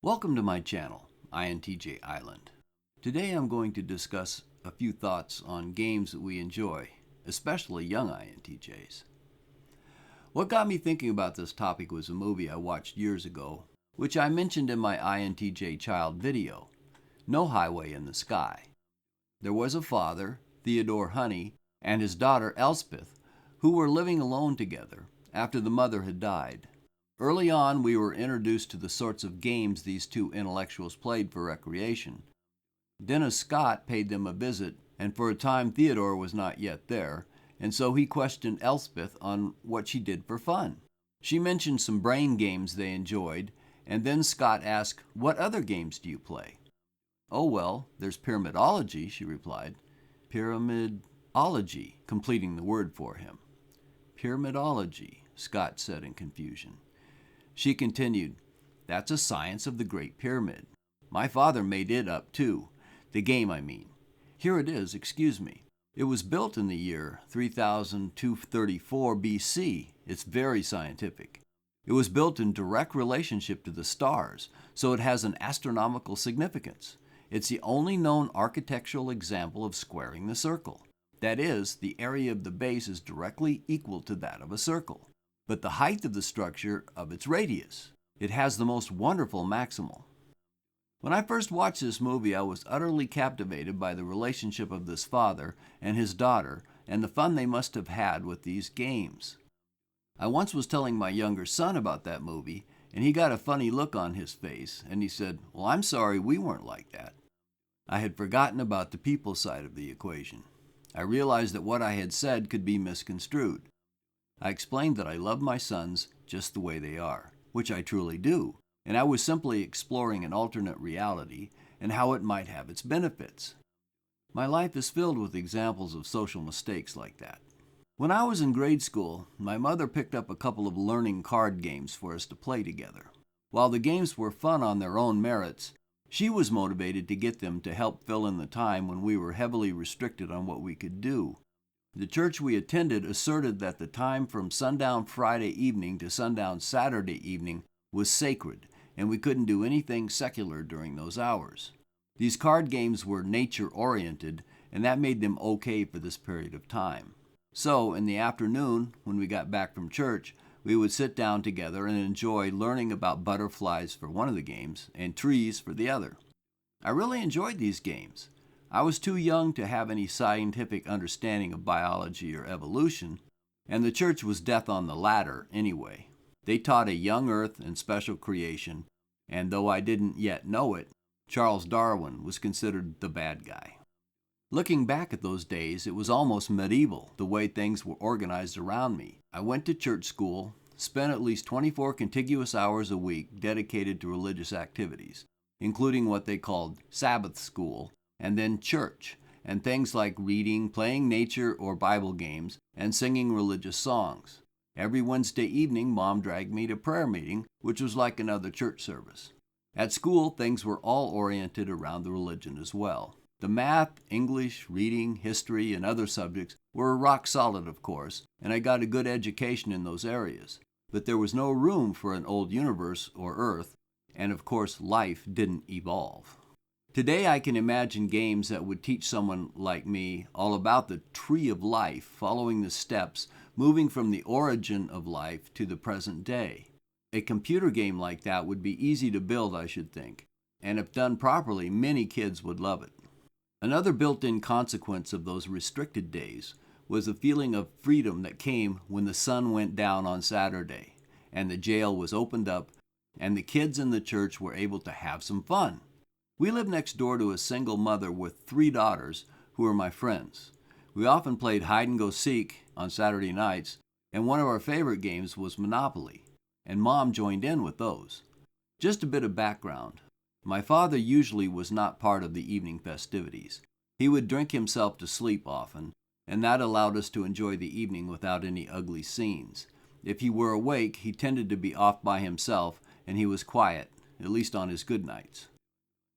Welcome to my channel, INTJ Island. Today I'm going to discuss a few thoughts on games that we enjoy, especially young INTJs. What got me thinking about this topic was a movie I watched years ago, which I mentioned in my INTJ Child video, No Highway in the Sky. There was a father, Theodore Honey, and his daughter Elspeth, who were living alone together after the mother had died. Early on, we were introduced to the sorts of games these two intellectuals played for recreation. Dennis Scott paid them a visit, and for a time Theodore was not yet there, and so he questioned Elspeth on what she did for fun. She mentioned some brain games they enjoyed, and then Scott asked, "What other games do you play?" "Oh, well, there's pyramidology," she replied. "Pyramidology," completing the word for him. "Pyramidology," Scott said in confusion. She continued, "That's a science of the Great Pyramid. My father made it up too. The game, I mean. Here it is, excuse me. It was built in the year 3234 BC. It's very scientific. It was built in direct relationship to the stars, so it has an astronomical significance. It's the only known architectural example of squaring the circle. That is, the area of the base is directly equal to that of a circle, but the height of the structure of its radius. It has the most wonderful maximal." When I first watched this movie, I was utterly captivated by the relationship of this father and his daughter and the fun they must have had with these games. I once was telling my younger son about that movie, and he got a funny look on his face, and he said, "Well, I'm sorry we weren't like that." I had forgotten about the people side of the equation. I realized that what I had said could be misconstrued. I explained that I love my sons just the way they are, which I truly do, and I was simply exploring an alternate reality and how it might have its benefits. My life is filled with examples of social mistakes like that. When I was in grade school, my mother picked up a couple of learning card games for us to play together. While the games were fun on their own merits, she was motivated to get them to help fill in the time when we were heavily restricted on what we could do. The church we attended asserted that the time from sundown Friday evening to sundown Saturday evening was sacred, and we couldn't do anything secular during those hours. These card games were nature-oriented, and that made them okay for this period of time. So, in the afternoon, when we got back from church, we would sit down together and enjoy learning about butterflies for one of the games and trees for the other. I really enjoyed these games. I was too young to have any scientific understanding of biology or evolution, and the church was death on the latter anyway. They taught a young earth and special creation, and though I didn't yet know it, Charles Darwin was considered the bad guy. Looking back at those days, it was almost medieval, the way things were organized around me. I went to church school, spent at least 24 contiguous hours a week dedicated to religious activities, including what they called Sabbath school, and then church, and things like reading, playing nature or Bible games, and singing religious songs. Every Wednesday evening, Mom dragged me to prayer meeting, which was like another church service. At school, things were all oriented around the religion as well. The math, English, reading, history, and other subjects were rock solid, of course, and I got a good education in those areas. But there was no room for an old universe or Earth, and of course, life didn't evolve. Today I can imagine games that would teach someone like me all about the tree of life, following the steps, moving from the origin of life to the present day. A computer game like that would be easy to build, I should think, and if done properly, many kids would love it. Another built-in consequence of those restricted days was the feeling of freedom that came when the sun went down on Saturday, and the jail was opened up, and the kids in the church were able to have some fun. We lived next door to a single mother with 3 daughters who were my friends. We often played hide-and-go-seek on Saturday nights, and one of our favorite games was Monopoly, and Mom joined in with those. Just a bit of background. My father usually was not part of the evening festivities. He would drink himself to sleep often, and that allowed us to enjoy the evening without any ugly scenes. If he were awake, he tended to be off by himself, and he was quiet, at least on his good nights.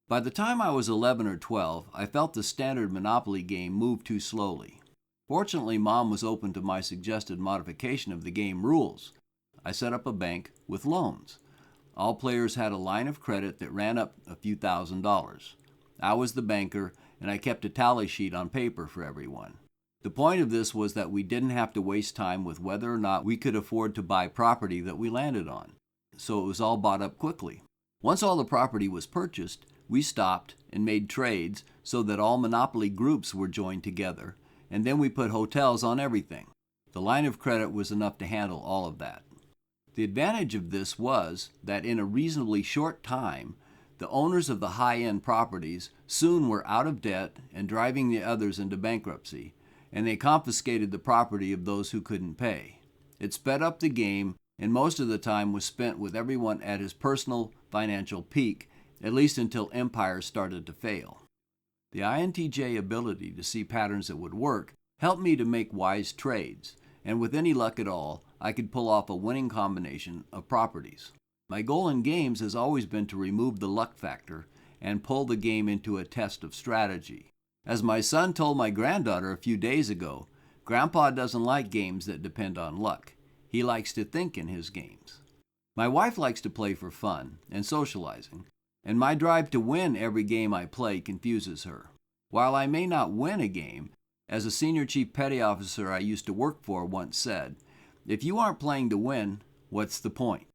By the time I was 11 or 12, I felt the standard Monopoly game move too slowly. Fortunately, Mom was open to my suggested modification of the game rules. I set up a bank with loans. All players had a line of credit that ran up a few $1,000s. I was the banker, and I kept a tally sheet on paper for everyone. The point of this was that we didn't have to waste time with whether or not we could afford to buy property that we landed on, so it was all bought up quickly. Once all the property was purchased, we stopped and made trades so that all monopoly groups were joined together, and then we put hotels on everything. The line of credit was enough to handle all of that. The advantage of this was that in a reasonably short time, the owners of the high-end properties soon were out of debt and driving the others into bankruptcy, and they confiscated the property of those who couldn't pay. It sped up the game, and most of the time was spent with everyone at his personal financial peak, at least until empires started to fail. The INTJ ability to see patterns that would work helped me to make wise trades, and with any luck at all, I could pull off a winning combination of properties. My goal in games has always been to remove the luck factor and pull the game into a test of strategy. As my son told my granddaughter a few days ago, Grandpa doesn't like games that depend on luck. He likes to think in his games. My wife likes to play for fun and socializing, and my drive to win every game I play confuses her. While I may not win a game, as a senior chief petty officer I used to work for once said, "If you aren't playing to win, what's the point?"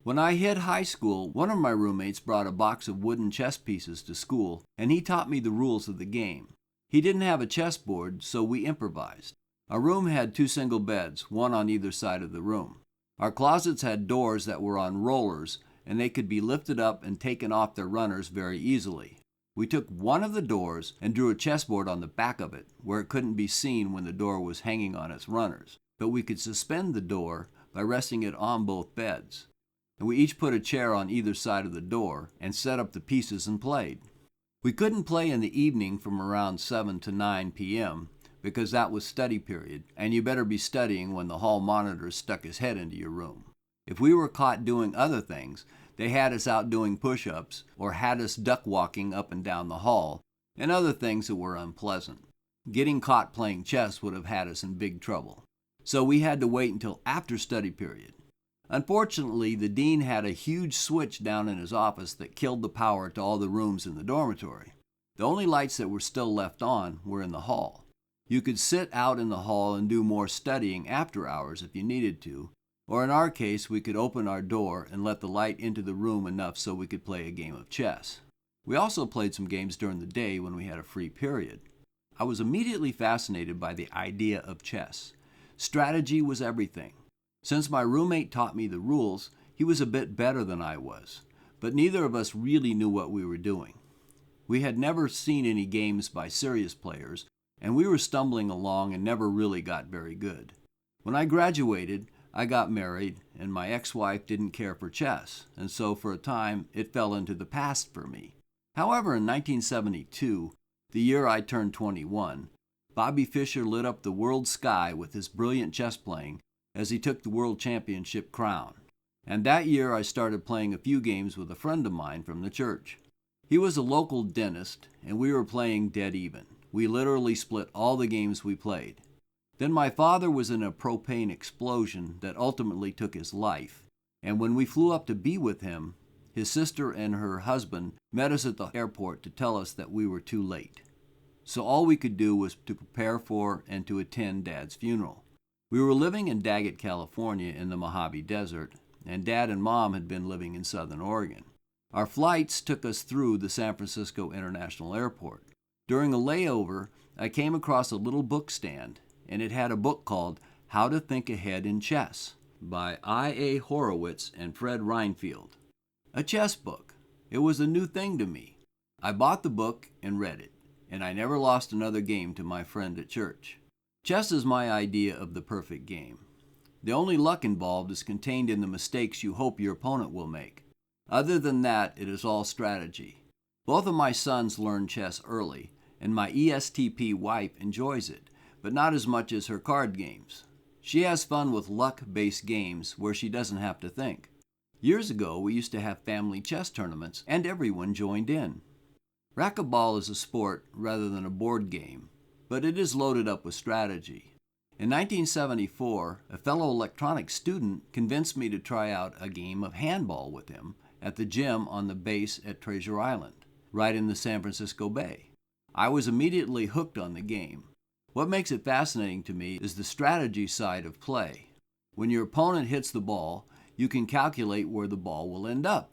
When I hit high school, one of my roommates brought a box of wooden chess pieces to school, and he taught me the rules of the game. He didn't have a chessboard, so we improvised. Our room had 2 single beds, one on either side of the room. Our closets had doors that were on rollers, and they could be lifted up and taken off their runners very easily. We took one of the doors and drew a chessboard on the back of it, where it couldn't be seen when the door was hanging on its runners. But we could suspend the door by resting it on both beds. And we each put a chair on either side of the door and set up the pieces and played. We couldn't play in the evening from around 7 to 9 p.m. because that was study period, and you better be studying when the hall monitor stuck his head into your room. If we were caught doing other things, they had us out doing push-ups or had us duck walking up and down the hall, and other things that were unpleasant. Getting caught playing chess would have had us in big trouble. So we had to wait until after study period. Unfortunately, the dean had a huge switch down in his office that killed the power to all the rooms in the dormitory. The only lights that were still left on were in the hall. You could sit out in the hall and do more studying after hours if you needed to, or in our case, we could open our door and let the light into the room enough so we could play a game of chess. We also played some games during the day when we had a free period. I was immediately fascinated by the idea of chess. Strategy was everything. Since my roommate taught me the rules, he was a bit better than I was, but neither of us really knew what we were doing. We had never seen any games by serious players, and we were stumbling along and never really got very good. When I graduated, I got married, and my ex-wife didn't care for chess, and so for a time it fell into the past for me. However, in 1972, the year I turned 21, Bobby Fischer lit up the world sky with his brilliant chess playing as he took the world championship crown. And that year I started playing a few games with a friend of mine from the church. He was a local dentist, and we were playing dead even. We literally split all the games we played. Then my father was in a propane explosion that ultimately took his life, and when we flew up to be with him, his sister and her husband met us at the airport to tell us that we were too late. So all we could do was to prepare for and to attend Dad's funeral. We were living in Daggett, California in the Mojave Desert, and Dad and Mom had been living in Southern Oregon. Our flights took us through the San Francisco International Airport. During a layover, I came across a little book stand, and it had a book called How to Think Ahead in Chess by I.A. Horowitz and Fred Reinfield. A chess book. It was a new thing to me. I bought the book and read it, and I never lost another game to my friend at church. Chess is my idea of the perfect game. The only luck involved is contained in the mistakes you hope your opponent will make. Other than that, it is all strategy. Both of my sons learned chess early, and my ESTP wife enjoys it, but not as much as her card games. She has fun with luck-based games where she doesn't have to think. Years ago, we used to have family chess tournaments, and everyone joined in. Racquetball is a sport rather than a board game, but it is loaded up with strategy. In 1974, a fellow electronics student convinced me to try out a game of handball with him at the gym on the base at Treasure Island, right in the San Francisco Bay. I was immediately hooked on the game. What makes it fascinating to me is the strategy side of play. When your opponent hits the ball, you can calculate where the ball will end up.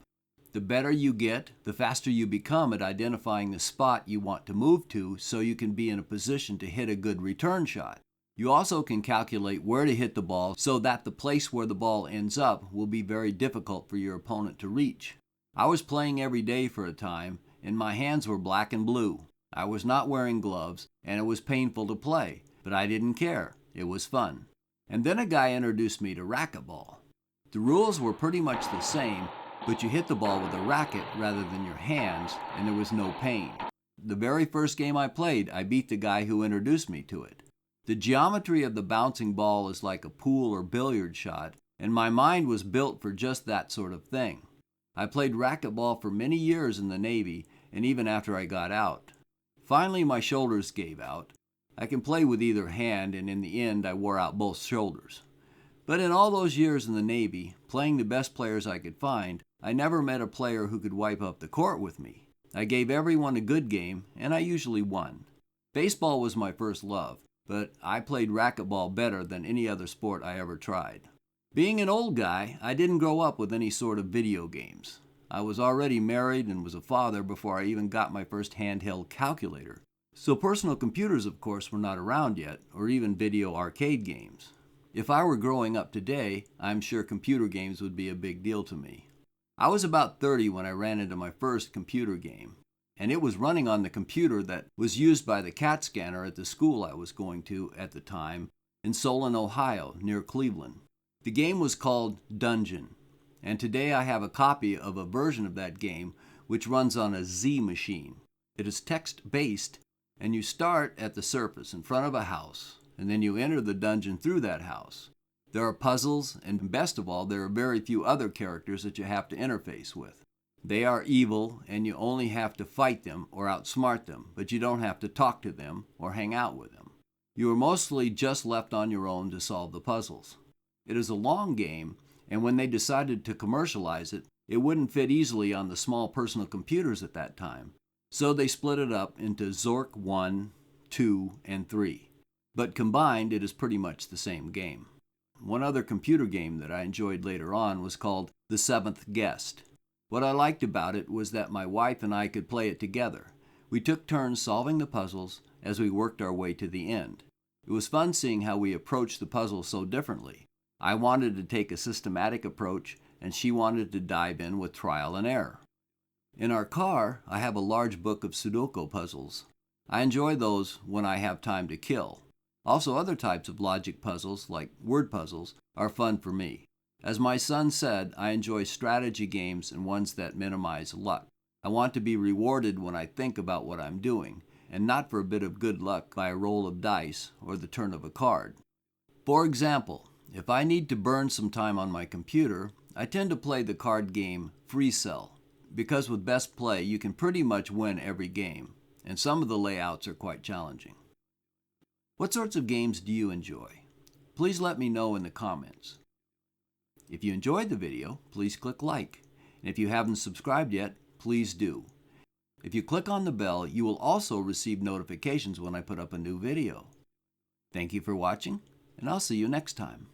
The better you get, the faster you become at identifying the spot you want to move to so you can be in a position to hit a good return shot. You also can calculate where to hit the ball so that the place where the ball ends up will be very difficult for your opponent to reach. I was playing every day for a time, and my hands were black and blue. I was not wearing gloves, and it was painful to play, but I didn't care. It was fun. And then a guy introduced me to racquetball. The rules were pretty much the same, but you hit the ball with a racket rather than your hands, and there was no pain. The very first game I played, I beat the guy who introduced me to it. The geometry of the bouncing ball is like a pool or billiard shot, and my mind was built for just that sort of thing. I played racquetball for many years in the Navy, and even after I got out. Finally, my shoulders gave out. I can play with either hand, and in the end, I wore out both shoulders. But in all those years in the Navy, playing the best players I could find, I never met a player who could wipe up the court with me. I gave everyone a good game, and I usually won. Baseball was my first love, but I played racquetball better than any other sport I ever tried. Being an old guy, I didn't grow up with any sort of video games. I was already married and was a father before I even got my first handheld calculator. So personal computers, of course, were not around yet, or even video arcade games. If I were growing up today, I'm sure computer games would be a big deal to me. I was about 30 when I ran into my first computer game, and it was running on the computer that was used by the CAT scanner at the school I was going to at the time in Solon, Ohio, near Cleveland. The game was called Dungeon, and today I have a copy of a version of that game which runs on a Z machine. It is text-based, and you start at the surface in front of a house, and then you enter the dungeon through that house. There are puzzles, and best of all, there are very few other characters that you have to interface with. They are evil, and you only have to fight them or outsmart them, but you don't have to talk to them or hang out with them. You are mostly just left on your own to solve the puzzles. It is a long game, and when they decided to commercialize it, it wouldn't fit easily on the small personal computers at that time. So they split it up into Zork 1, 2, and 3. But combined, it is pretty much the same game. One other computer game that I enjoyed later on was called The Seventh Guest. What I liked about it was that my wife and I could play it together. We took turns solving the puzzles as we worked our way to the end. It was fun seeing how we approached the puzzle so differently. I wanted to take a systematic approach, and she wanted to dive in with trial and error. In our car, I have a large book of Sudoku puzzles. I enjoy those when I have time to kill. Also, other types of logic puzzles, like word puzzles, are fun for me. As my son said, I enjoy strategy games and ones that minimize luck. I want to be rewarded when I think about what I'm doing, and not for a bit of good luck by a roll of dice or the turn of a card. For example, if I need to burn some time on my computer, I tend to play the card game Free Cell, because with Best Play you can pretty much win every game, and some of the layouts are quite challenging. What sorts of games do you enjoy? Please let me know in the comments. If you enjoyed the video, please click like, and if you haven't subscribed yet, please do. If you click on the bell, you will also receive notifications when I put up a new video. Thank you for watching, and I'll see you next time.